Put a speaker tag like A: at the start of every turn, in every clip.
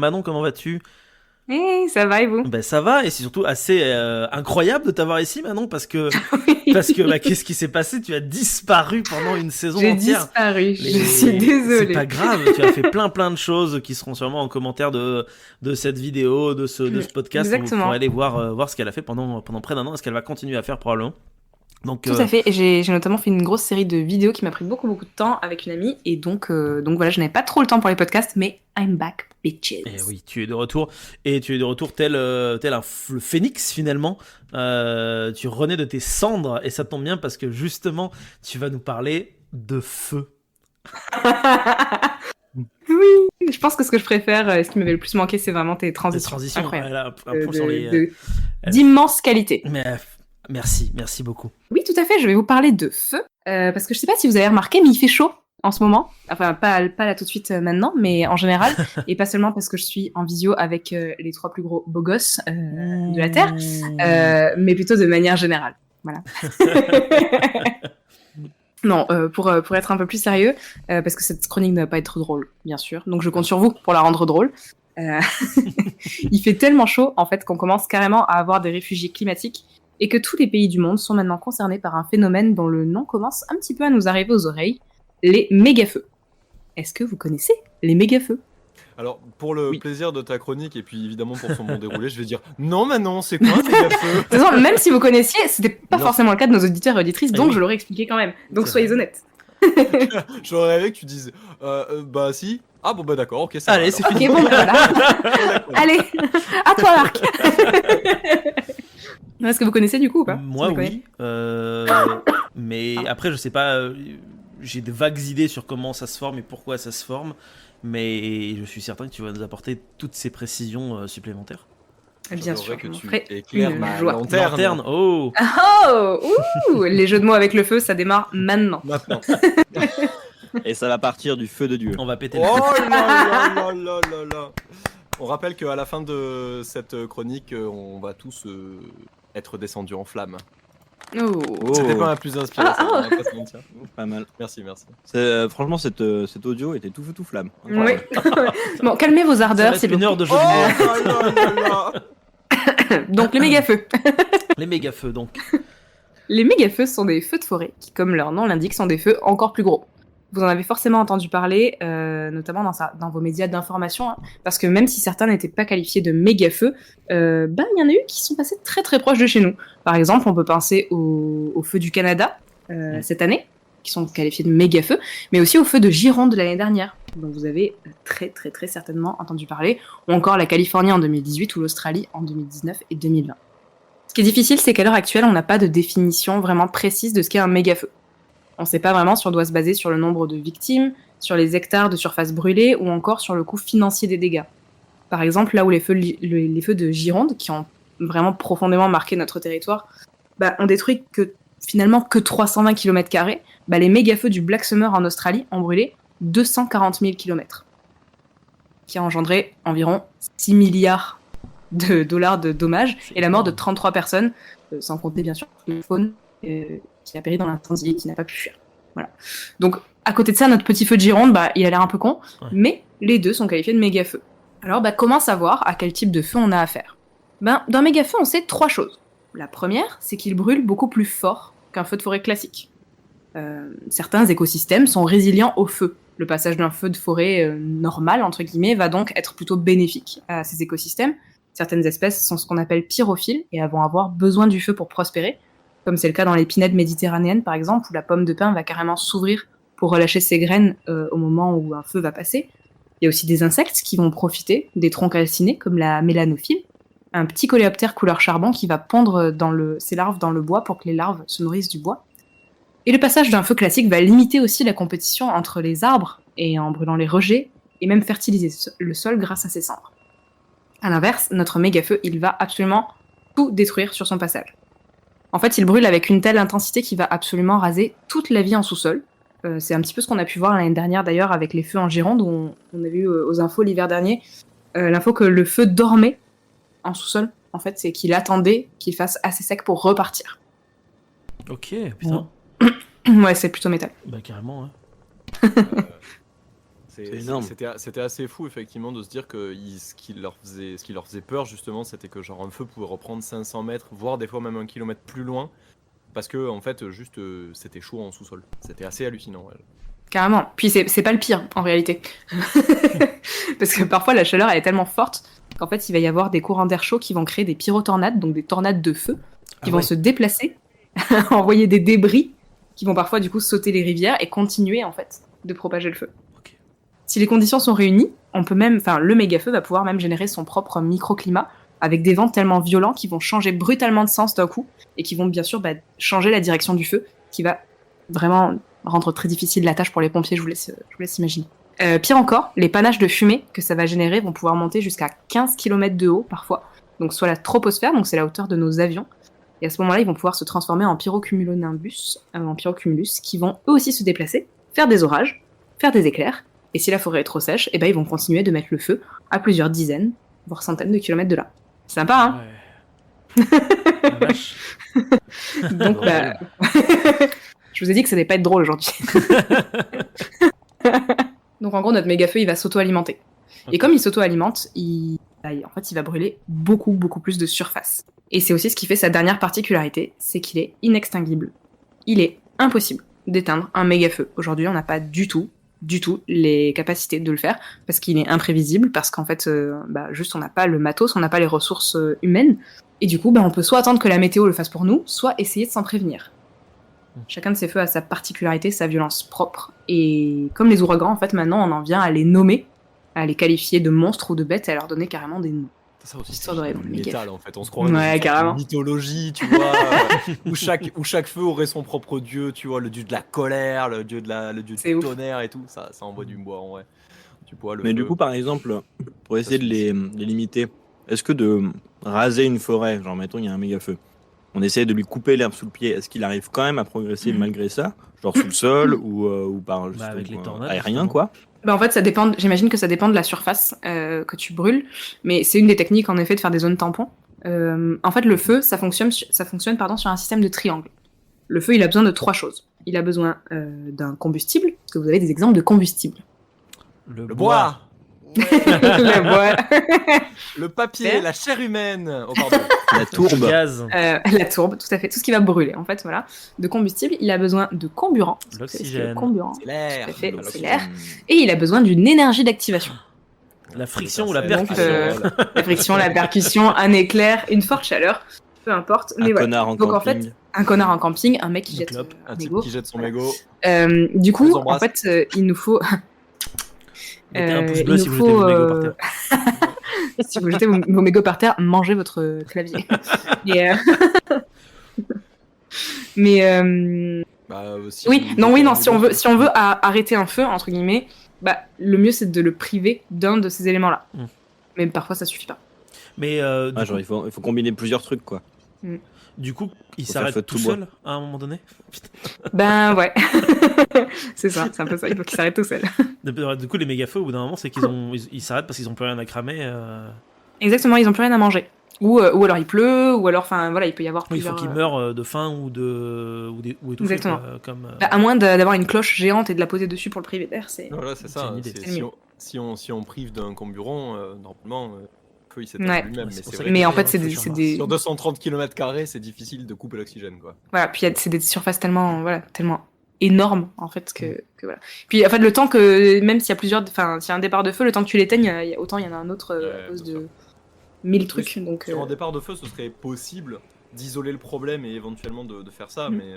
A: Manon, comment vas-tu?
B: Hey, ça va et vous?
A: Ben ça va, et c'est surtout assez incroyable de t'avoir ici, Manon, parce que
B: Oui,
A: qu'est-ce qui s'est passé? Tu as disparu pendant une saison
B: j'ai
A: entière.
B: disparu, je suis
A: C'est pas
B: désolée.
A: grave, tu as fait plein de choses qui seront sûrement en commentaire de cette vidéo, de ce podcast. Vous pourrez
B: Exactement,
A: aller voir ce qu'elle a fait pendant près d'un an et ce qu'elle va continuer à faire probablement. Donc,
B: tout à fait. Et j'ai notamment fait une grosse série de vidéos qui m'a pris beaucoup de temps avec une amie. Et donc voilà, je n'avais pas trop le temps pour les podcasts, mais I'm back,
A: eh
B: bitches.
A: oui, tu es de retour. Et tu es de retour tel le phénix finalement. Tu renais de tes cendres et ça tombe bien parce que justement, tu vas nous parler de feu.
B: Oui, je pense que ce que je préfère, ce qui m'avait le plus manqué, c'est vraiment tes
A: Des
B: transitions.
A: transitions,
B: Incroyable.
A: elle a un
B: De,
A: point sur
B: de,
A: les.
B: de-
A: Elle-
B: d'immense qualité.
A: Mais merci beaucoup.
B: Oui, tout à fait, je vais vous parler de feu. Parce que je sais pas si vous avez remarqué, mais il fait chaud en ce moment. Enfin, pas là tout de suite maintenant, mais en général. Et pas seulement parce que je suis en visio avec les trois plus gros beaux gosses de la Terre,
A: Ouh.
B: mais plutôt de manière générale. Voilà. Non, pour être un peu plus sérieux, parce que cette chronique ne va pas être drôle, bien sûr. Donc je compte sur vous pour la rendre drôle. Euh, il fait tellement chaud, en fait, qu'on commence carrément à avoir des réfugiés climatiques et que tous les pays du monde sont maintenant concernés par un phénomène dont le nom commence un petit peu à nous arriver aux oreilles, les méga-feux. Est-ce que vous connaissez les méga-feux?
C: Alors, pour le
B: Oui.
C: plaisir de ta chronique et puis évidemment pour son bon déroulé, je vais dire non, Manon, c'est quoi un méga-feu?
B: De toute façon, même si vous connaissiez, c'était pas
C: Non.
B: forcément le cas de nos auditeurs et auditrices,
A: Eh
B: donc
A: oui,
B: je l'aurais expliqué quand même. Donc
A: c'est
B: soyez
A: vrai.
B: honnêtes.
C: J'aurais rêvé que tu dises bah si. Ah bon, bah d'accord, ok, ça va
A: Allez,
C: alors.
A: c'est
B: Ok,
A: fini.
B: bon, ben voilà.
C: D'accord.
B: Allez, à toi, Marc. Est-ce que vous connaissez du coup ou pas? Sans
A: Moi,
B: déconner.
A: oui. Mais
B: Pardon.
A: après, je sais pas. J'ai de vagues idées sur comment ça se forme et pourquoi ça se forme. Mais je suis certain que tu vas nous apporter toutes ces précisions supplémentaires.
B: Bien
C: J'adorerais
B: sûr,
C: que
B: je m'en
C: tu
B: ferai
C: éclaires
B: une
C: ma
B: joie.
C: lanterne.
A: Lanterne, oh!
B: Oh, les jeux de mots avec le feu, ça démarre maintenant.
C: Maintenant.
D: Et ça va partir du feu de Dieu.
A: On va péter
C: Oh
A: le feu.
C: là. On rappelle qu'à la fin de cette chronique, on va tous être descendus en flammes.
B: Oh.
C: C'était pas la plus inspirée,
B: Ah,
C: ça,
B: oh.
C: on va pas se mentir.
D: Pas mal.
C: Merci.
D: Franchement, cet audio était tout feu tout flamme.
B: Oui. Bon, calmez vos
A: Ça va
B: ardeurs,
A: être
B: s'il
A: une
B: vous
A: heure de jeu
C: Oh
A: de mots.
C: là.
B: plaît. Donc, les méga-feux.
A: Les méga feux, donc.
B: Les méga-feux sont des feux de forêt qui, comme leur nom l'indique, sont des feux encore plus gros. Vous en avez forcément entendu parler, notamment dans vos médias d'information, hein, parce que même si certains n'étaient pas qualifiés de méga-feux, il y en a eu qui sont passés très proches de chez nous. Par exemple, on peut penser au feu du Canada cette année, qui sont qualifiés de méga-feux, mais aussi au feu de Gironde de l'année dernière, dont vous avez très certainement entendu parler, ou encore la Californie en 2018 ou l'Australie en 2019 et 2020. Ce qui est difficile, c'est qu'à l'heure actuelle, on n'a pas de définition vraiment précise de ce qu'est un méga-feu. On ne sait pas vraiment si on doit se baser sur le nombre de victimes, sur les hectares de surface brûlée ou encore sur le coût financier des dégâts. Par exemple, là où les feux de Gironde, qui ont vraiment profondément marqué notre territoire, ont détruit finalement que 320 km², les méga-feux du Black Summer en Australie ont brûlé 240 000 km, qui a engendré environ 6 milliards de dollars de dommages et la mort de 33 personnes, sans compter bien sûr la faune qui a péri dans l'incendie et qui n'a pas pu fuir. Voilà. Donc, à côté de ça, notre petit feu de Gironde, il a l'air un peu con,
A: Ouais.
B: mais les deux sont qualifiés de méga-feu. Alors, comment savoir à quel type de feu on a affaire? D'un méga-feu, on sait 3 choses. La première, c'est qu'il brûle beaucoup plus fort qu'un feu de forêt classique. Certains écosystèmes sont résilients au feu. Le passage d'un feu de forêt normal, entre guillemets, va donc être plutôt bénéfique à ces écosystèmes. Certaines espèces sont ce qu'on appelle pyrophiles et vont avoir besoin du feu pour prospérer, comme c'est le cas dans les pinèdes méditerranéennes par exemple, où la pomme de pin va carrément s'ouvrir pour relâcher ses graines au moment où un feu va passer. Il y a aussi des insectes qui vont profiter des troncs calcinés, comme la mélanophile, un petit coléoptère couleur charbon qui va pondre ses larves dans le bois pour que les larves se nourrissent du bois. Et le passage d'un feu classique va limiter aussi la compétition entre les arbres, et en brûlant les rejets, et même fertiliser le sol grâce à ses cendres. A l'inverse, notre méga-feu, il va absolument tout détruire sur son passage. En fait, il brûle avec une telle intensité qu'il va absolument raser toute la vie en sous-sol. C'est un petit peu ce qu'on a pu voir l'année dernière d'ailleurs avec les feux en Gironde, où on a vu aux infos l'hiver dernier l'info que le feu dormait en sous-sol. En fait, c'est qu'il attendait qu'il fasse assez sec pour repartir.
A: Ok, putain.
B: Ouais, c'est plutôt métal.
A: Bah, carrément, hein.
D: énorme.
C: C'était assez fou effectivement de se dire que ce qui leur faisait peur justement, c'était que genre un feu pouvait reprendre 500 mètres, voire des fois même 1 kilomètre plus loin, parce que en fait juste c'était chaud en sous-sol. C'était assez hallucinant. Ouais.
B: Carrément. Puis c'est pas le pire, en réalité. Parce que parfois, la chaleur, elle est tellement forte qu'en fait, il va y avoir des courants d'air chaud qui vont créer des pyrotornades, donc des tornades de feu, qui vont se déplacer, envoyer des débris, qui vont parfois, du coup, sauter les rivières et continuer, en fait, de propager le feu.
A: Ok.
B: Si les conditions sont réunies, on peut même, le méga-feu va pouvoir même générer son propre microclimat, avec des vents tellement violents qui vont changer brutalement de sens d'un coup, et qui vont, bien sûr, changer la direction du feu, qui va vraiment rendre très difficile la tâche pour les pompiers, je vous laisse imaginer. Pire encore, les panaches de fumée que ça va générer vont pouvoir monter jusqu'à 15 km de haut parfois, donc soit la troposphère, donc c'est la hauteur de nos avions, et à ce moment-là, ils vont pouvoir se transformer en pyrocumulonimbus, en pyrocumulus, qui vont eux aussi se déplacer, faire des orages, faire des éclairs, et si la forêt est trop sèche, ils vont continuer de mettre le feu à plusieurs dizaines, voire centaines de kilomètres de là. Sympa, hein?
A: Ouais. La vache.
B: Donc, je vous ai dit que ça n'allait pas être drôle aujourd'hui. Donc en gros, notre méga-feu, il va s'auto-alimenter.
A: Ok.
B: Et comme il s'auto-alimente, il va brûler beaucoup, beaucoup plus de surface. Et c'est aussi ce qui fait sa dernière particularité, c'est qu'il est inextinguible. Il est impossible d'éteindre un méga-feu. Aujourd'hui, on n'a pas du tout les capacités de le faire, parce qu'il est imprévisible, parce qu'en fait, juste on n'a pas le matos, on n'a pas les ressources humaines, et du coup, on peut soit attendre que la météo le fasse pour nous, soit essayer de s'en prévenir. Chacun de ces feux a sa particularité, sa violence propre, et comme les ouragans, en fait, maintenant, on en vient à les nommer, à les qualifier de monstres ou de bêtes, et à leur donner carrément des noms.
C: Ça aussi,
B: Histoire de rêve,
C: métal en fait. On se croirait
B: Ouais,
C: dans une sorte
B: carrément.
C: de mythologie, tu vois, où chaque feu aurait son propre dieu, tu vois, le dieu de la colère, le dieu
B: C'est
C: du
B: ouf.
C: tonnerre et tout. Ça envoie du bois en vrai. Tu vois, le
D: Mais du
C: feu.
D: coup, par exemple, pour essayer de les limiter, est-ce que de raser une forêt, genre mettons il y a un méga feu, on essaie de lui couper l'herbe sous le pied, est-ce qu'il arrive quand même à progresser malgré ça, genre sous le sol ou par juste
A: avec les tornades,
D: aérien
A: justement.
D: quoi?
B: En fait, ça dépend. J'imagine que ça dépend de la surface que tu brûles, mais c'est une des techniques en effet de faire des zones tampons. En fait, le feu, ça fonctionne sur un système de triangle. Le feu, il a besoin de 3 choses. Il a besoin d'un combustible, parce que vous avez des exemples de combustible.
C: Le bois,
B: Le bois,
C: le papier,
B: Terre.
C: la chair humaine. Oh pardon.
D: La tourbe.
A: Gaz,
B: la tourbe, tout à fait, tout ce qui va brûler. En fait, voilà. De combustible, il a besoin de comburant.
A: l'oxygène,
B: Le comburant.
C: C'est l'air.
B: Tout à fait,
C: Bah,
B: c'est
C: l'oxygène.
B: l'air. Et il a besoin d'une énergie d'activation.
A: la friction ou la
C: Donc,
A: percussion.
B: La friction, la percussion, un éclair, une forte chaleur, peu importe.
D: Un
B: Mais voilà.
D: connard en
B: Donc, en
D: camping.
B: fait, un connard en camping, un mec qui
A: Une
B: jette
A: clope.
C: Un
B: un
C: type
B: mégot.
C: qui jette son
B: Voilà.
C: mégot.
B: Du
C: Je
B: coup,
C: vous
B: en
C: embrasse.
B: fait, il nous faut.
A: Mettez un pouce
B: il
A: bleu
B: nous
A: si vous
B: faut,
A: jetez vos mégots par terre.
B: si vous jetez vos mégots par terre, mangez votre clavier. Et, mais
C: Bah,
B: oui, non, si on veut arrêter un feu entre guillemets, le mieux c'est de le priver d'un de ces éléments-là.
A: Mm.
B: Mais parfois ça suffit pas.
A: Mais
D: Ah, genre il faut combiner plusieurs trucs quoi.
A: du coup, il
D: Faut faire
A: s'arrête
D: feu de
A: tout
D: tout bois.
A: seul à un moment donné.
B: Ouais. C'est ça, c'est un peu ça, il faut qu'il s'arrête tout seul.
A: Du coup, les méga feux, au bout d'un moment, c'est ils s'arrêtent parce qu'ils ont plus rien à cramer.
B: Exactement, ils ont plus rien à manger. Ou alors il pleut, ou alors, il peut y avoir
A: Oui, il faut
B: plusieurs...
A: qu'ils meurent de faim ou étouffés.
B: Exactement.
A: quoi, comme,
B: à moins d'avoir une cloche géante et de la poser dessus pour le priver d'air, c'est...
C: Voilà, c'est ça.
A: C'est une idée.
C: Si on prive d'un comburant, normalement, le feu il s'éteint
B: Ouais.
C: lui-même.
A: Ouais, c'est
C: Mais
A: pour
C: c'est
A: ça
C: vrai
A: que
B: Mais
C: que
B: en fait,
A: c'est
B: c'est des...
C: sur 230 km², c'est difficile de couper l'oxygène, quoi.
B: Voilà, puis c'est des surfaces tellement énormes, en fait, que voilà. Puis, en fait, le temps que, même s'il y a s'il y a un départ de feu, le temps que tu l'éteignes, autant il y en a un autre à cause
C: bien
B: de
C: sûr.
B: 1000 trucs, donc...
C: Sur un départ de feu, ce serait possible d'isoler le problème et éventuellement de faire ça, mais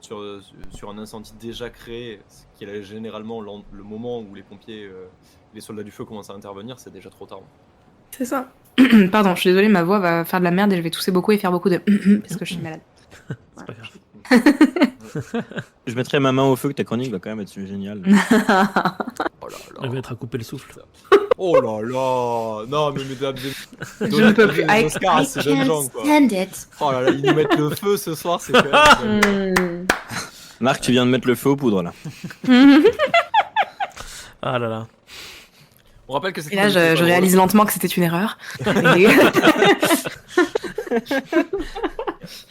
C: sur un incendie déjà créé, ce qui est généralement le moment où les pompiers, les soldats du feu commencent à intervenir, c'est déjà trop tard.
B: C'est ça. Pardon, je suis désolée, ma voix va faire de la merde et je vais tousser beaucoup et faire beaucoup de... parce que je suis malade.
A: C'est pas grave.
D: Je mettrais ma main au feu que ta chronique va quand même être géniale.
C: Oh là là.
A: Elle va être à couper le souffle.
C: Oh là là. Non, mais mesdames et
B: Je ne peux plus.
C: donnez des Oscars à ces jeunes gens, quoi. Oh là là, ils nous mettent le feu ce soir, c'est quand même...
D: Marc, tu viens de mettre le feu aux poudres là.
A: Ah là là.
C: On rappelle que c'est...
B: Et là, je réalise lentement que c'était une erreur. Et-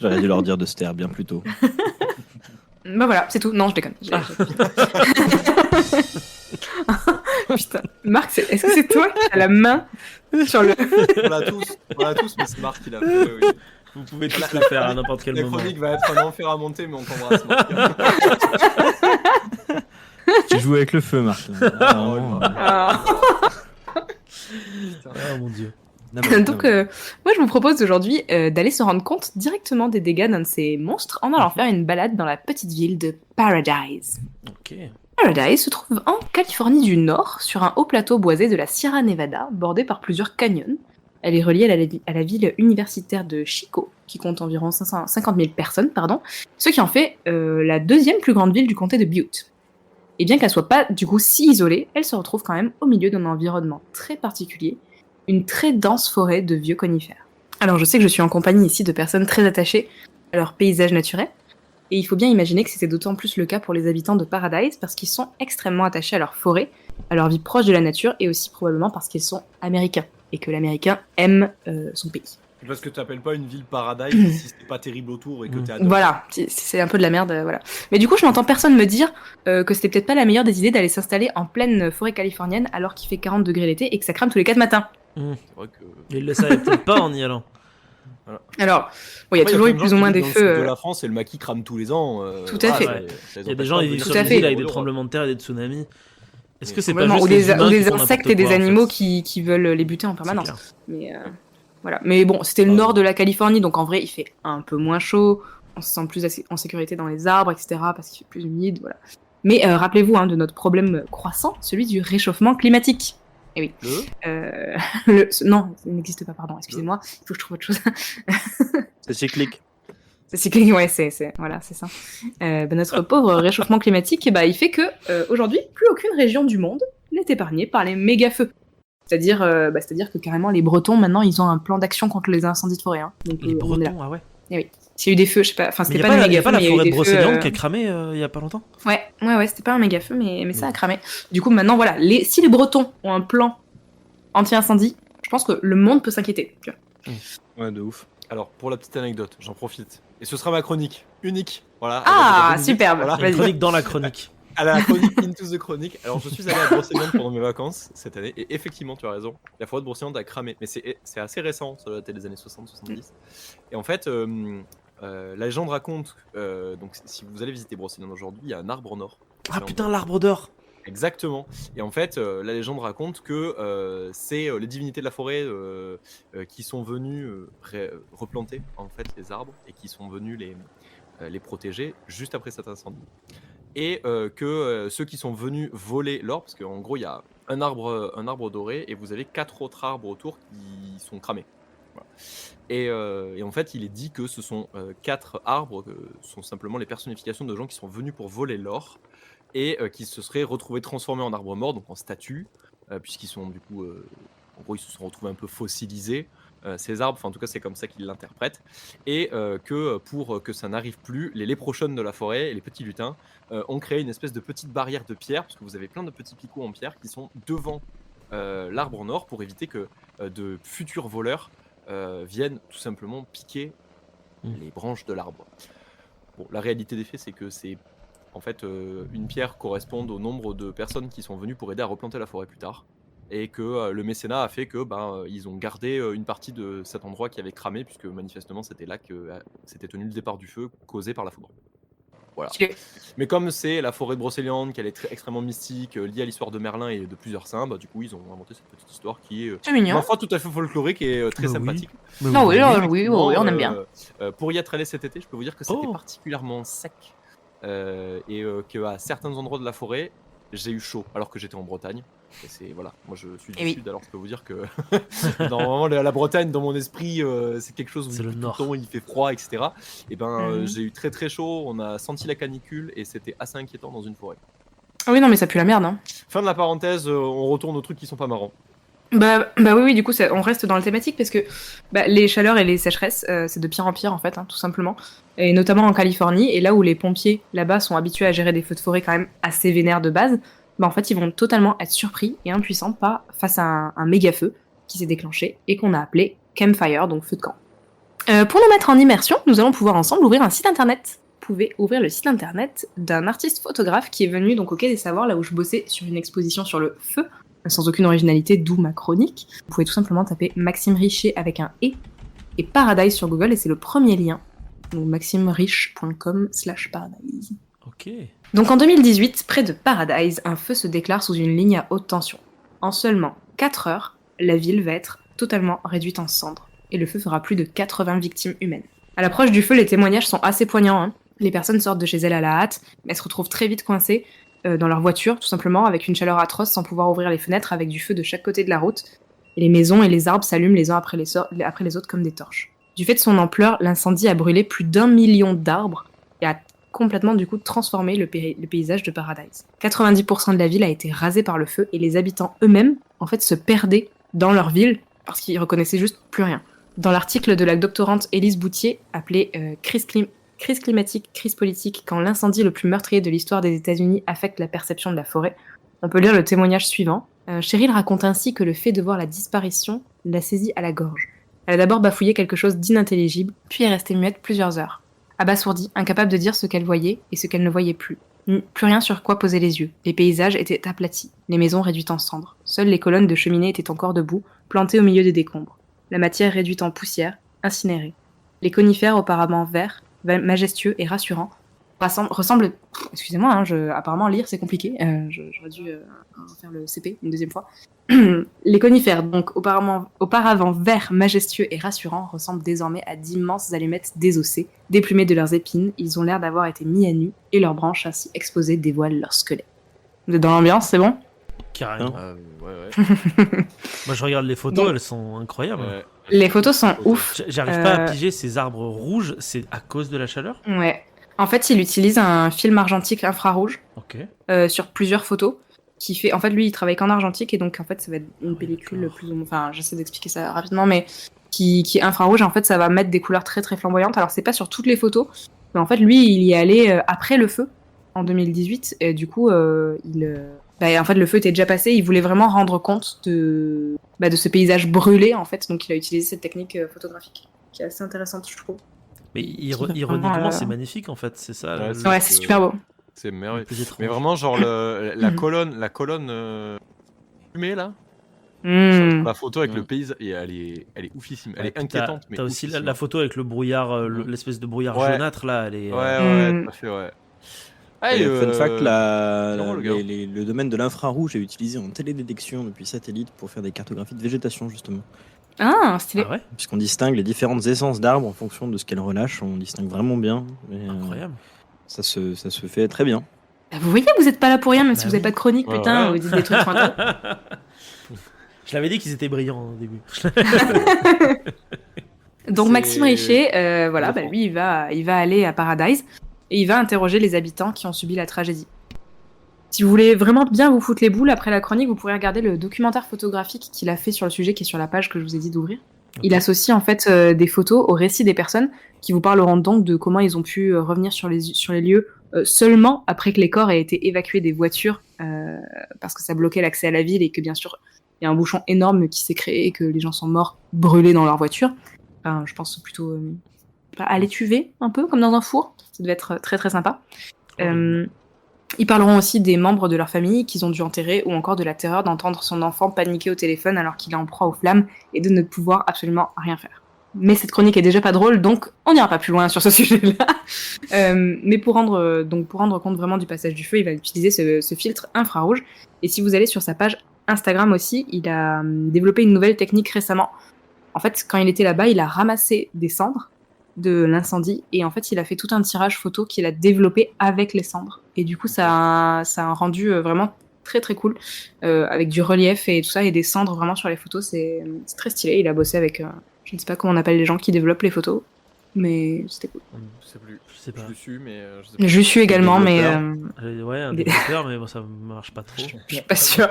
D: J'aurais dû leur dire de se taire bien plus tôt.
B: Voilà, c'est tout. Non, je déconne. Marc, est-ce que c'est toi qui as la main sur le...
C: On l'a tous, mais c'est Marc qui l'a fait. Oui.
A: Vous pouvez tous le faire à n'importe quel
C: La
A: moment.
C: chronique va être un enfer à monter, mais on t'embrasse, Marc.
D: Tu joues avec le feu, Marc. là. Ah, vraiment.
B: Ah.
A: Oh mon dieu.
B: Donc, moi, je vous propose aujourd'hui d'aller se rendre compte directement des dégâts d'un de ces monstres en allant faire une balade dans la petite ville de Paradise.
A: Ok.
B: Paradise se trouve en Californie du Nord, sur un haut plateau boisé de la Sierra Nevada, bordé par plusieurs canyons. Elle est reliée à la ville universitaire de Chico, qui compte environ 550 000 personnes, ce qui en fait la deuxième plus grande ville du comté de Butte. Et bien qu'elle soit pas du coup si isolée, elle se retrouve quand même au milieu d'un environnement très particulier, une très dense forêt de vieux conifères. Alors je sais que je suis en compagnie ici de personnes très attachées à leur paysage naturel, et il faut bien imaginer que c'était d'autant plus le cas pour les habitants de Paradise parce qu'ils sont extrêmement attachés à leur forêt, à leur vie proche de la nature, et aussi probablement parce qu'ils sont américains, et que l'américain aime son pays.
C: Parce que tu n'appelles pas une ville Paradise si c'est pas terrible autour et que t'es à deux.
B: Voilà, c'est un peu de la merde, voilà. Mais du coup, je n'entends personne me dire que c'était peut-être pas la meilleure des idées d'aller s'installer en pleine forêt californienne alors qu'il fait 40 degrés l'été et que ça crame tous les 4 matins.
C: C'est vrai que...
A: Il le savait peut-être pas en y allant.
C: Voilà.
B: Alors, il y a
C: Après,
B: toujours eu
C: plein de
B: plus
C: gens
B: ou
C: qui
B: moins
C: vivent
B: des
C: dans le sud
B: feux.
C: de la France et le maquis crame tous les ans.
B: Tout à fait.
C: Ça
A: Il y a
C: les
A: des
C: empêche
A: gens
C: pas
A: qui
C: de
A: vivent
B: Tout
A: sur
B: à
A: des
B: fait.
A: îles avec des tremblements de terre et des tsunamis. Est-ce que c'est pas
B: Complètement.
A: juste
B: Ou
A: les
B: des,
A: humains
B: ou
A: qui
B: des
A: font
B: insectes
A: n'importe
B: et des
A: quoi, en
B: animaux
A: fait.
B: qui veulent les buter en
A: C'est
B: permanence.
A: clair.
B: Mais voilà. Mais bon, c'était le nord de la Californie, donc en vrai, il fait un peu moins chaud. On se sent plus en sécurité dans les arbres, etc., parce qu'il fait plus humide, voilà. Mais rappelez-vous de notre problème croissant, celui du réchauffement climatique. Et oui. Non, ça n'existe pas, pardon, excusez-moi, il faut que je trouve autre chose.
D: C'est cyclique.
B: C'est cyclique, ouais, c'est ça. Notre pauvre réchauffement climatique, il fait que aujourd'hui, plus aucune région du monde n'est épargnée par les méga-feux. C'est-à-dire que carrément les Bretons maintenant ils ont un plan d'action contre les incendies de forêt. Hein. Donc,
A: Les
B: on est là.
A: Bretons, ah ouais.
B: Et oui. S'il y a eu des feux, je sais pas, enfin
A: Mais
B: c'était
A: il
B: pas des
A: y a pas
B: méga-feux,
A: la
B: mais il y a eu
A: forêt de
B: des feux.
A: Brocéliande qui a cramé il y a pas longtemps.
B: Ouais, c'était pas un méga-feu, mais ça a cramé. Du coup maintenant voilà, si les Bretons ont un plan anti-incendie, je pense que le monde peut s'inquiéter. Tu vois.
D: Ouais, de ouf.
C: Alors, pour la petite anecdote, j'en profite. Et ce sera ma chronique unique. Voilà.
B: Ah,
C: avec la musique,
B: superbe.
C: voilà.
B: Vas-y.
A: Une chronique dans la chronique.
C: À la chronique Into the Chronique. Alors, je suis allé à Brocéliande pendant mes vacances cette année. Et effectivement, tu as raison. La forêt de Brocéliande a cramé. Mais c'est assez récent. Ça doit être des années 60-70. Et en fait, la légende raconte. Donc, si vous allez visiter Brocéliande aujourd'hui, il y a un arbre en or.
A: Ah putain, l'arbre d'or.
C: Exactement. Et en fait, la légende raconte que c'est les divinités de la forêt qui sont venues replanter en fait les arbres et qui sont venus les protéger juste après cet incendie. Et que ceux qui sont venus voler l'or, parce qu'en gros il y a un arbre doré et vous avez 4 autres arbres autour qui sont cramés. Voilà. Et en fait, il est dit que ce sont 4 arbres, sont simplement les personnifications de gens qui sont venus pour voler l'or et qui se seraient retrouvés transformés en arbres morts, donc en statues, puisqu'ils sont du coup, en gros, ils se sont retrouvés un peu fossilisés, ces arbres, enfin en tout cas c'est comme ça qu'ils l'interprètent, et que pour que ça n'arrive plus, les léprochaunes de la forêt et les petits lutins ont créé une espèce de petite barrière de pierre, parce que vous avez plein de petits picots en pierre qui sont devant l'arbre en or pour éviter que de futurs voleurs viennent tout simplement piquer les branches de l'arbre. Bon, la réalité des faits, c'est que c'est en fait une pierre correspond au nombre de personnes qui sont venues pour aider à replanter la forêt plus tard, et que le mécénat a fait que ils ont gardé une partie de cet endroit qui avait cramé, puisque manifestement c'était là que s'était tenu le départ du feu causé par la foudre. Voilà. Mais comme c'est la forêt de Brocéliande, qu'elle est extrêmement mystique, liée à l'histoire de Merlin et de plusieurs saints, du coup ils ont inventé cette petite histoire qui est
B: C'est mignon.
C: ma foi tout à fait folklorique et très sympathique.
B: Non, oui, on aime bien.
C: Pour y être allé cet été, je peux vous dire que c'était particulièrement sec et qu'à certains endroits de la forêt, j'ai eu chaud alors que j'étais en Bretagne. Et c'est voilà, moi je suis du sud, alors je peux vous dire que normalement la Bretagne dans mon esprit c'est quelque chose où
A: c'est le
C: tout le
A: nord.
C: temps il fait froid, etc. Et j'ai eu très très chaud, on a senti la canicule et c'était assez inquiétant dans une forêt.
B: Ah oui, non, mais ça pue la merde. Hein.
C: Fin de la parenthèse, on retourne aux trucs qui sont pas marrants.
B: Oui, du coup, on reste dans la thématique parce que les chaleurs et les sécheresses, c'est de pire en pire en fait, tout simplement. Et notamment en Californie, et là où les pompiers là-bas sont habitués à gérer des feux de forêt quand même assez vénères de base, en fait, ils vont totalement être surpris et impuissants face à un méga feu qui s'est déclenché et qu'on a appelé campfire, donc feu de camp. Pour nous mettre en immersion, nous allons pouvoir ensemble ouvrir un site internet. Vous pouvez ouvrir le site internet d'un artiste photographe qui est venu donc au Quai des Savoirs, là où je bossais sur une exposition sur le feu, sans aucune originalité, d'où ma chronique. Vous pouvez tout simplement taper Maxime Richer avec un et Paradise sur Google et c'est le premier lien. Donc maximeriche.com/paradise.
A: Ok.
B: Donc en 2018, près de Paradise, un feu se déclare sous une ligne à haute tension. En seulement 4 heures, la ville va être totalement réduite en cendres et le feu fera plus de 80 victimes humaines. À l'approche du feu, les témoignages sont assez poignants. Hein. Les personnes sortent de chez elles à la hâte, mais elles se retrouvent très vite coincées dans leur voiture, tout simplement, avec une chaleur atroce, sans pouvoir ouvrir les fenêtres, avec du feu de chaque côté de la route. Et les maisons et les arbres s'allument les uns après les autres comme des torches. Du fait de son ampleur, l'incendie a brûlé plus d'1 million d'arbres et a complètement du coup transformé le paysage de Paradise. 90% de la ville a été rasée par le feu et les habitants eux-mêmes, en fait, se perdaient dans leur ville parce qu'ils reconnaissaient juste plus rien. Dans l'article de la doctorante Élise Boutier, appelé Crise climatique, crise politique, quand l'incendie le plus meurtrier de l'histoire des États-Unis affecte la perception de la forêt, on peut lire le témoignage suivant. Cheryl raconte ainsi que le fait de voir la disparition l'a saisie à la gorge. Elle a d'abord bafouillé quelque chose d'inintelligible, puis est restée muette plusieurs heures. Abasourdie, incapable de dire ce qu'elle voyait et ce qu'elle ne voyait plus. Plus rien sur quoi poser les yeux. Les paysages étaient aplatis, les maisons réduites en cendres. Seules les colonnes de cheminée étaient encore debout, plantées au milieu des décombres. La matière réduite en poussière, incinérée. Les auparavant verts, majestueux et rassurants, ressemblent... Excusez-moi, hein, apparemment lire c'est compliqué. J'aurais dû faire le CP une deuxième fois. Les conifères, donc auparavant verts, majestueux et rassurants, ressemblent désormais à d'immenses allumettes désossées, déplumées de leurs épines. Ils ont l'air d'avoir été mis à nu et leurs branches ainsi exposées dévoilent leur squelette. Vous êtes dans l'ambiance, c'est bon ?
A: Carrément.
C: Ouais.
A: Moi, je regarde les photos,
B: Bon.
A: elles sont incroyables.
B: Les photos sont ouf.
A: J'arrive pas à piger ces arbres rouges, c'est à cause de la chaleur ?
B: Ouais. En fait, il utilise un film argentique infrarouge
A: Ok.
B: sur plusieurs photos. Qui fait, en fait, lui, il travaille qu'en argentique et donc en fait, ça va être une pellicule plus ou moins. Enfin, j'essaie d'expliquer ça rapidement, mais qui est infrarouge. En fait, ça va mettre des couleurs très très flamboyantes. Alors, c'est pas sur toutes les photos, mais en fait, lui, il y est allé après le feu en 2018 et du coup, en fait, le feu était déjà passé. Il voulait vraiment rendre compte de ce paysage brûlé, en fait. Donc, il a utilisé cette technique photographique qui est assez intéressante, je trouve.
A: Mais ironiquement, c'est magnifique en fait, c'est ça.
B: Ouais, c'est super beau.
C: C'est merveilleux. Mais vraiment, genre, la colonne fumée là, la photo avec le paysage, elle est oufissime. Elle est inquiétante.
A: T'as aussi la photo avec le brouillard, l'espèce de brouillard jaunâtre là. Elle est,
C: ouais, tout à fait, ouais.
D: Fun fact, le domaine de l'infrarouge est utilisé en télédétection depuis satellite pour faire des cartographies de végétation justement.
B: Ah, stylé.
A: Ah ouais.
D: Puisqu'on distingue les différentes essences d'arbres en fonction de ce qu'elles relâchent, on distingue vraiment bien.
A: Incroyable.
D: Ça se fait très bien.
B: Vous voyez, vous êtes pas là pour rien, même si vous
A: oui.
B: avez pas de chronique, putain, vous dites des trucs fantômes.
A: Je l'avais dit qu'ils étaient brillants au début.
B: Donc Maxime Richer, lui, il va aller à Paradise et il va interroger les habitants qui ont subi la tragédie. Si vous voulez vraiment bien vous foutre les boules après la chronique, vous pourrez regarder le documentaire photographique qu'il a fait sur le sujet, qui est sur la page que je vous ai dit d'ouvrir. Okay. Il associe en fait des photos au récit des personnes qui vous parleront donc de comment ils ont pu revenir sur les lieux seulement après que les corps aient été évacués des voitures parce que ça bloquait l'accès à la ville et que bien sûr il y a un bouchon énorme qui s'est créé et que les gens sont morts brûlés dans leur voiture. Enfin, je pense plutôt à l'étuvée un peu comme dans un four. Ça devait être très très sympa. Ils parleront aussi des membres de leur famille qu'ils ont dû enterrer ou encore de la terreur d'entendre son enfant paniquer au téléphone alors qu'il est en proie aux flammes et de ne pouvoir absolument rien faire. Mais cette chronique est déjà pas drôle, donc on n'ira pas plus loin sur ce sujet-là. Mais pour rendre compte vraiment du passage du feu, il va utiliser ce filtre infrarouge. Et si vous allez sur sa page Instagram aussi, il a développé une nouvelle technique récemment. En fait, quand il était là-bas, il a ramassé des cendres de l'incendie et en fait il a fait tout un tirage photo qu'il a développé avec les cendres et du coup ça a un rendu vraiment très très cool avec du relief et tout ça et des cendres vraiment sur les photos, c'est très stylé. Il a bossé avec je ne sais pas comment on appelle les gens qui développent les photos, mais c'était cool.
C: Je sais pas. Je suis mais je sais
B: pas. Je suis également mais
A: ouais, un développeur mais bon, ça marche pas trop.
B: Je suis pas sûre.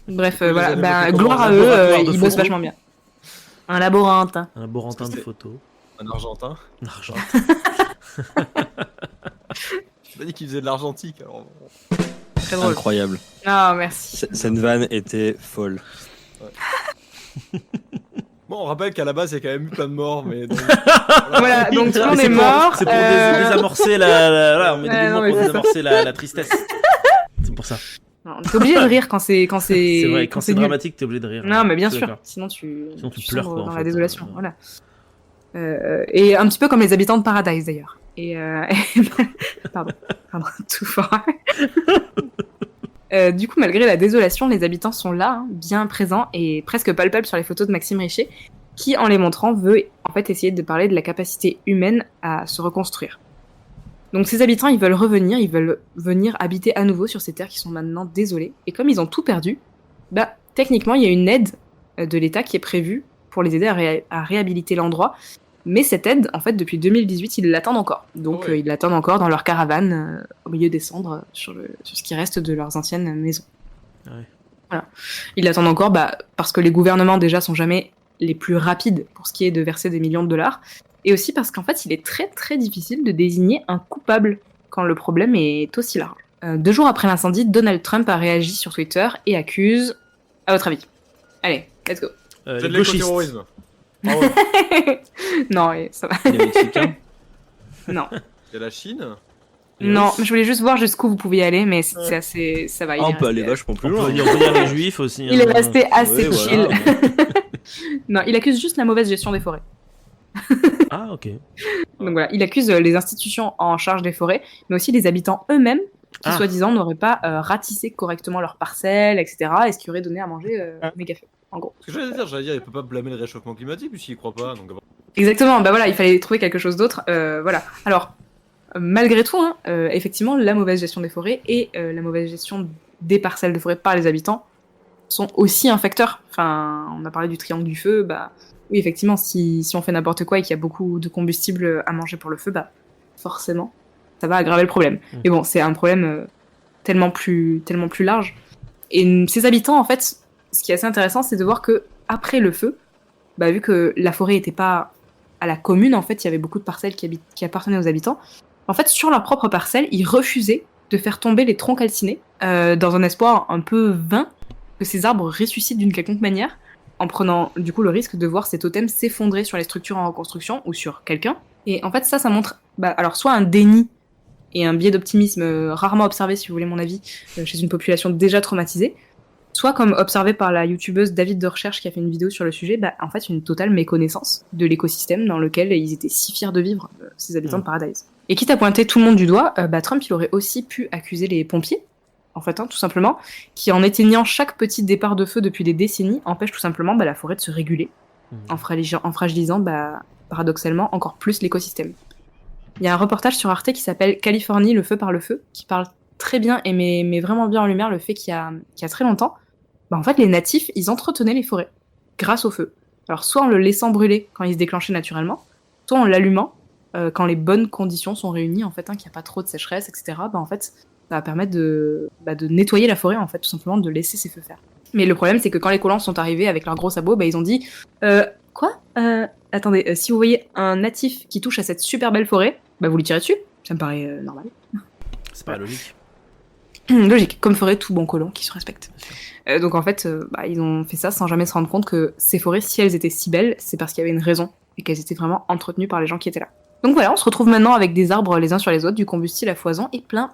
B: Bref, voilà, gloire à eux, ils bossent vachement bien. Un laborantin.
A: Un laborantin de photos.
C: Un argentin.
A: Un argentin.
C: Tu m'as dit qu'il faisait de l'argentique alors.
B: Très drôle.
D: Incroyable.
B: Ah, merci.
D: Cette vanne était folle.
C: Ouais. Bon, on rappelle qu'à la base, il y a quand même eu plein de morts, mais donc...
B: voilà, donc tout le monde est mort.
A: C'est pour désamorcer la... Voilà, on met des mots pour désamorcer la tristesse. C'est pour ça.
B: Non, t'es obligé de rire quand c'est
A: C'est vrai, quand c'est
B: nul.
A: dramatique, t'es obligé de rire.
B: Non, mais bien
A: Je suis
B: sûr.
A: d'accord.
B: Sinon, tu
A: pleures,
B: sombres
A: quoi, en
B: dans
A: fait.
B: la désolation. Voilà. Et un petit peu comme les habitants de Paradise, d'ailleurs. Pardon, tout fort. Du coup, malgré la désolation, les habitants sont là, hein, bien présents et presque palpables sur les photos de Maxime Richer, qui, en les montrant, veut en fait essayer de parler de la capacité humaine à se reconstruire. Donc ces habitants, ils veulent revenir, ils veulent venir habiter à nouveau sur ces terres qui sont maintenant désolées. Et comme ils ont tout perdu, bah techniquement, il y a une aide de l'État qui est prévue pour les aider à réhabiliter l'endroit. Mais cette aide, en fait, depuis 2018, ils l'attendent encore. Donc
C: Ouais.
B: ils l'attendent encore dans leur caravane, au milieu des cendres, sur ce qui reste de leurs anciennes maisons.
A: Ouais.
B: Voilà. Ils l'attendent encore parce que les gouvernements, déjà, sont jamais les plus rapides pour ce qui est de verser des millions de dollars. Et aussi parce qu'en fait, il est très très difficile de désigner un coupable quand le problème est aussi large. 2 jours après l'incendie, Donald Trump a réagi sur Twitter et accuse... À votre avis. Allez, let's go.
C: C'est
A: Les
C: de
A: gauchistes.
C: l'écoterrorisme. Ah ouais.
B: Non, ça va.
D: Les Mexicains.
B: Non.
C: Il y a la Chine.
B: Non, mais je voulais juste voir jusqu'où vous pouviez aller, mais c'est assez... Ça va, il
D: Ah,
B: est
D: on peut
B: resté-
D: aller vachement plus
A: On
D: loin.
A: peut dire les juifs aussi.
B: Il est
A: hein.
B: resté assez
D: Ouais,
B: chill.
D: voilà.
B: Non, il accuse juste la mauvaise gestion des forêts.
A: Ah, ok.
B: Donc voilà, il accuse les institutions en charge des forêts, mais aussi les habitants eux-mêmes, qui
A: Ah.
B: soi-disant n'auraient pas ratissé correctement leurs parcelles, etc., et ce qui aurait donné à manger méga feu, en gros.
C: Ce que j'allais dire, il peut pas blâmer le réchauffement climatique puisqu'il croit pas. Donc...
B: Exactement, bah voilà, il fallait trouver quelque chose d'autre. Voilà. Alors, malgré tout, hein, effectivement, la mauvaise gestion des forêts et la mauvaise gestion des parcelles de forêt par les habitants sont aussi un facteur. Enfin, on a parlé du triangle du feu, bah oui, effectivement, si on fait n'importe quoi et qu'il y a beaucoup de combustible à manger pour le feu, bah forcément, ça va aggraver le problème. Mais bon, c'est un problème tellement plus large. Et ces habitants, en fait, ce qui est assez intéressant, c'est de voir que après le feu, bah, vu que la forêt n'était pas à la commune, en fait, il y avait beaucoup de parcelles qui appartenaient aux habitants. En fait, sur leur propre parcelle, ils refusaient de faire tomber les troncs calcinés, dans un espoir un peu vain que ces arbres ressuscitent d'une quelconque manière, en prenant du coup le risque de voir ces totems s'effondrer sur les structures en reconstruction ou sur quelqu'un. Et en fait, ça montre alors soit un déni et un biais d'optimisme rarement observé, si vous voulez mon avis, chez une population déjà traumatisée, soit comme observé par la youtubeuse David de Recherche qui a fait une vidéo sur le sujet, en fait une totale méconnaissance de l'écosystème dans lequel ils étaient si fiers de vivre, ces habitants de Paradise. Et quitte à pointer tout le monde du doigt, Trump il aurait aussi pu accuser les pompiers, en fait, tout simplement, qui en éteignant chaque petit départ de feu depuis des décennies, empêchent tout simplement la forêt de se réguler, en fragilisant paradoxalement encore plus l'écosystème. Il y a un reportage sur Arte qui s'appelle Californie, le feu par le feu, qui parle très bien et met vraiment bien en lumière le fait qu'il y a très longtemps, en fait, les natifs, ils entretenaient les forêts grâce au feu. Alors, soit en le laissant brûler quand il se déclenchait naturellement, soit en l'allumant quand les bonnes conditions sont réunies, en fait, qu'il n'y a pas trop de sécheresse, etc. En fait, ça va permettre de nettoyer la forêt, en fait, tout simplement, de laisser ces feux faire. Mais le problème, c'est que quand les colons sont arrivés avec leurs gros sabots, ils ont dit quoi attendez, si vous voyez un natif qui touche à cette super belle forêt, vous lui tirez dessus. Ça me paraît normal.
A: C'est pas logique.
B: Logique, comme ferait tout bon colon qui se respecte. Donc en fait, ils ont fait ça sans jamais se rendre compte que ces forêts, si elles étaient si belles, c'est parce qu'il y avait une raison et qu'elles étaient vraiment entretenues par les gens qui étaient là. Donc voilà, on se retrouve maintenant avec des arbres les uns sur les autres, du combustible à foison et plein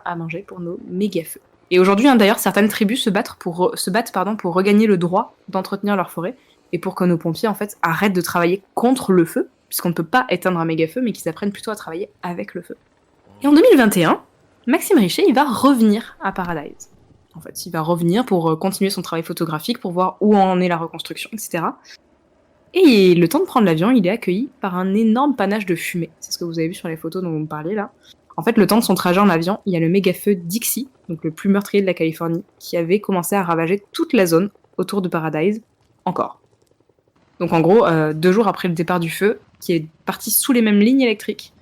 B: à manger pour nos méga feux. Et aujourd'hui, d'ailleurs, certaines tribus se battent pour regagner le droit d'entretenir leur forêt et pour que nos pompiers en fait arrêtent de travailler contre le feu, puisqu'on ne peut pas éteindre un méga feu, mais qu'ils apprennent plutôt à travailler avec le feu. Et en 2021, Maxime Richer, il va revenir à Paradise. En fait, il va revenir pour continuer son travail photographique, pour voir où en est la reconstruction, etc. Et le temps de prendre l'avion, il est accueilli par un énorme panache de fumée. C'est ce que vous avez vu sur les photos dont vous me parliez là. En fait, le temps de son trajet en avion, il y a le méga-feu Dixie, donc le plus meurtrier de la Californie, qui avait commencé à ravager toute la zone autour de Paradise, encore. Donc en gros, 2 jours après le départ du feu, qui est parti sous les mêmes lignes électriques,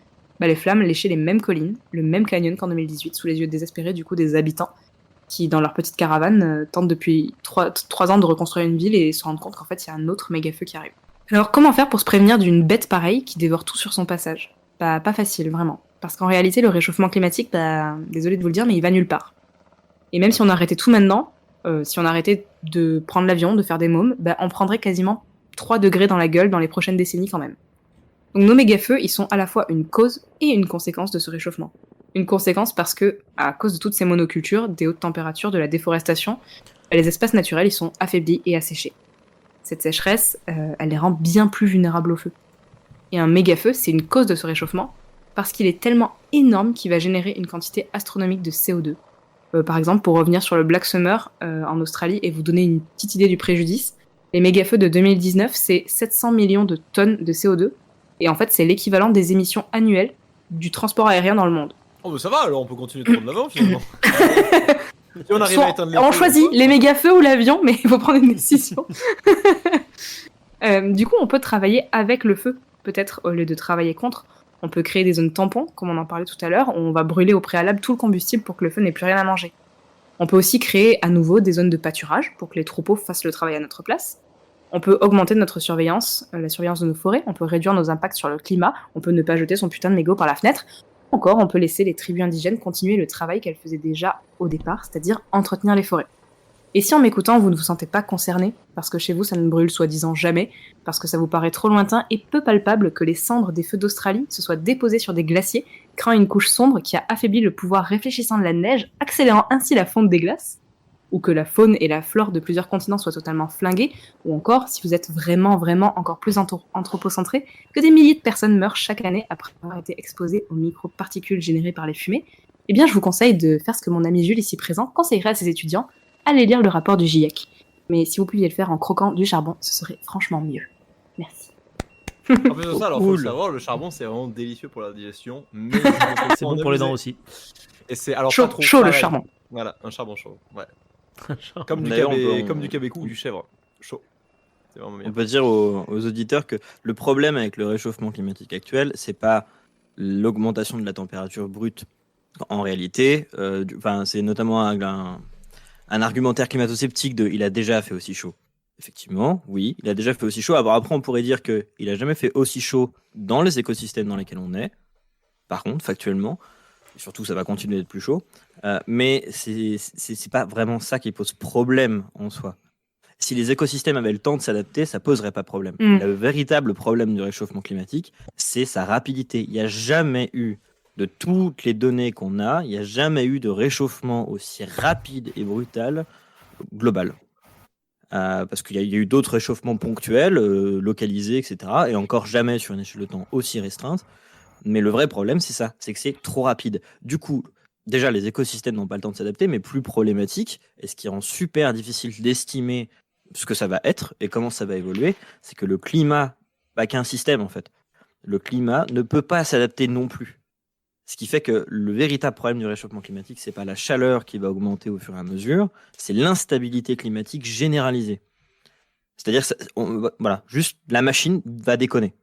B: les flammes léchaient les mêmes collines, le même canyon qu'en 2018, sous les yeux désespérés du coup des habitants, qui dans leur petite caravane tentent depuis 3 ans de reconstruire une ville et se rendent compte qu'en fait il y a un autre méga-feu qui arrive. Alors comment faire pour se prévenir d'une bête pareille qui dévore tout sur son passage ? Pas facile, vraiment. Parce qu'en réalité, le réchauffement climatique, désolé de vous le dire, mais il va nulle part. Et même si on arrêtait tout maintenant, si on arrêtait de prendre l'avion, de faire des mômes, on prendrait quasiment 3 degrés dans la gueule dans les prochaines décennies quand même. Donc nos méga-feux, ils sont à la fois une cause et une conséquence de ce réchauffement. Une conséquence parce que, à cause de toutes ces monocultures, des hautes températures, de la déforestation, les espaces naturels ils sont affaiblis et asséchés. Cette sécheresse, elle les rend bien plus vulnérables au feu. Et un méga-feu, c'est une cause de ce réchauffement, parce qu'il est tellement énorme qu'il va générer une quantité astronomique de CO2. Par exemple, pour revenir sur le Black Summer en Australie et vous donner une petite idée du préjudice, les méga-feux de 2019, c'est 700 millions de tonnes de CO2, et en fait, c'est l'équivalent des émissions annuelles du transport aérien dans le monde.
C: Oh, mais ça va, alors on peut continuer de prendre l'avant finalement. Si on arrive à éteindre les
B: on
C: feux,
B: choisit les méga-feux ou l'avion, mais il faut prendre une décision. Du coup, on peut travailler avec le feu, peut-être au lieu de travailler contre. On peut créer des zones tampons, comme on en parlait tout à l'heure, où on va brûler au préalable tout le combustible pour que le feu n'ait plus rien à manger. On peut aussi créer à nouveau des zones de pâturage pour que les troupeaux fassent le travail à notre place. On peut augmenter notre surveillance, la surveillance de nos forêts, on peut réduire nos impacts sur le climat, on peut ne pas jeter son putain de mégot par la fenêtre. Encore, on peut laisser les tribus indigènes continuer le travail qu'elles faisaient déjà au départ, c'est-à-dire entretenir les forêts. Et si en m'écoutant, vous ne vous sentez pas concerné, parce que chez vous ça ne brûle soi-disant jamais, parce que ça vous paraît trop lointain et peu palpable que les cendres des feux d'Australie se soient déposées sur des glaciers, créant une couche sombre qui a affaibli le pouvoir réfléchissant de la neige, accélérant ainsi la fonte des glaces, ou que la faune et la flore de plusieurs continents soient totalement flinguées, ou encore, si vous êtes vraiment encore plus anthropocentré, que des milliers de personnes meurent chaque année après avoir été exposées aux microparticules générées par les fumées, eh bien je vous conseille de faire ce que mon ami Jules ici présent conseillerait à ses étudiants, allez lire le rapport du GIEC. Mais si vous pouviez le faire en croquant du charbon, ce serait franchement mieux. Merci.
C: En plus de ça, alors faut le savoir, le charbon c'est vraiment délicieux pour la digestion, mais
A: C'est bon pour les dents aussi.
C: Et c'est alors
B: Chaud,
C: pas trop
B: chaud le
C: pareil.
B: charbon.
C: Voilà, un charbon chaud. Ouais. Comme du
D: D'ailleurs,
C: cabécou ou du chèvre. Chaud. C'est vraiment bien.
D: On peut dire aux auditeurs que le problème avec le réchauffement climatique actuel, c'est pas l'augmentation de la température brute. En réalité, c'est notamment un argumentaire climato-sceptique de il a déjà fait aussi chaud. Effectivement, oui, il a déjà fait aussi chaud. Alors après, on pourrait dire qu'il a jamais fait aussi chaud dans les écosystèmes dans lesquels on est. Par contre, factuellement, et surtout ça va continuer d'être plus chaud. Mais c'est pas vraiment ça qui pose problème en soi. Si les écosystèmes avaient le temps de s'adapter, ça poserait pas problème. Le véritable problème du réchauffement climatique, c'est sa rapidité. Il n'y a jamais eu, de toutes les données qu'on a, il n'y a jamais eu de réchauffement aussi rapide et brutal global. Parce qu'il y a eu d'autres réchauffements ponctuels, localisés, etc. Et encore jamais sur une échelle de temps aussi restreinte. Mais le vrai problème, c'est ça, c'est que c'est trop rapide. Du coup, déjà, les écosystèmes n'ont pas le temps de s'adapter, mais plus problématique, et ce qui rend super difficile d'estimer ce que ça va être et comment ça va évoluer, c'est que le climat, pas qu'un système en fait, le climat ne peut pas s'adapter non plus. Ce qui fait que le véritable problème du réchauffement climatique, c'est pas la chaleur qui va augmenter au fur et à mesure, c'est l'instabilité climatique généralisée. C'est-à-dire, voilà, juste la machine va déconner.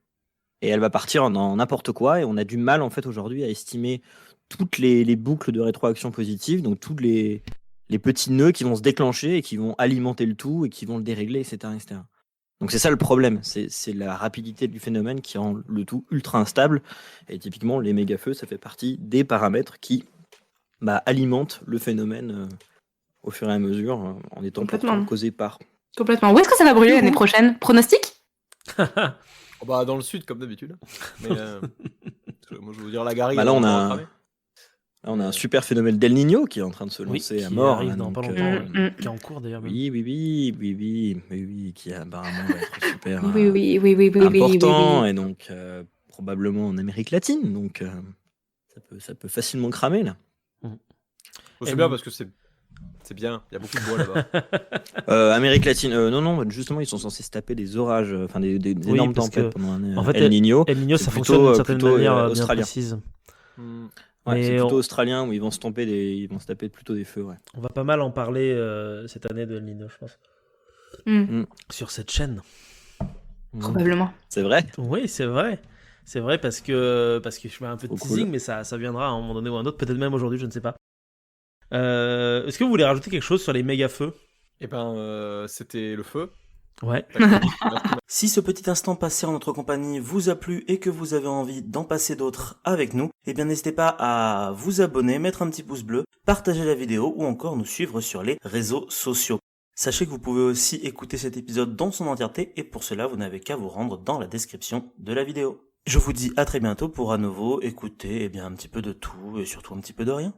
D: Et elle va partir dans n'importe quoi, et on a du mal en fait aujourd'hui à estimer toutes les boucles de rétroaction positive, donc tous les petits nœuds qui vont se déclencher et qui vont alimenter le tout et qui vont le dérégler, etc. etc. Donc c'est ça le problème, c'est la rapidité du phénomène qui rend le tout ultra instable. Et typiquement, les méga-feux, ça fait partie des paramètres qui alimentent le phénomène au fur et à mesure, en étant pourtant causé par...
B: Complètement. Où est-ce que ça va brûler l'année prochaine? Pronostic?
C: Dans le sud, comme d'habitude. Mais moi, je veux dire, la garrigue...
D: là, on a un super phénomène d'El Niño qui est en train de se lancer à mort.
A: Qui arrive dans pas longtemps, qui est en cours d'ailleurs.
D: Oui, qui apparemment va être super
B: Oui.
D: important, et donc probablement en Amérique latine, donc ça peut facilement cramer là.
C: C'est bien parce que c'est bien, il y a beaucoup de bois là-bas.
D: Amérique latine, non, justement ils sont censés se taper des orages, enfin des énormes tempêtes pendant un
A: en fait,
D: El Niño.
A: El Niño, ça fonctionne d'une certaine manière bien précise.
D: Ouais, c'est plutôt australien où ils vont se taper plutôt des feux. Ouais.
A: On va pas mal en parler cette année de El Niño, je pense. Sur cette chaîne.
B: Probablement.
D: C'est vrai.
A: Oui, c'est vrai. C'est vrai parce que je fais un peu de teasing, mais ça viendra à un moment donné ou à un autre, peut-être même aujourd'hui, je ne sais pas. Est-ce que vous voulez rajouter quelque chose sur les méga feux?
C: C'était le feu.
A: Ouais.
E: Si ce petit instant passé en notre compagnie vous a plu et que vous avez envie d'en passer d'autres avec nous, eh bien n'hésitez pas à vous abonner, mettre un petit pouce bleu, partager la vidéo ou encore nous suivre sur les réseaux sociaux. Sachez que vous pouvez aussi écouter cet épisode dans son entièreté et pour cela vous n'avez qu'à vous rendre dans la description de la vidéo. Je vous dis à très bientôt pour à nouveau écouter un petit peu de tout et surtout un petit peu de rien.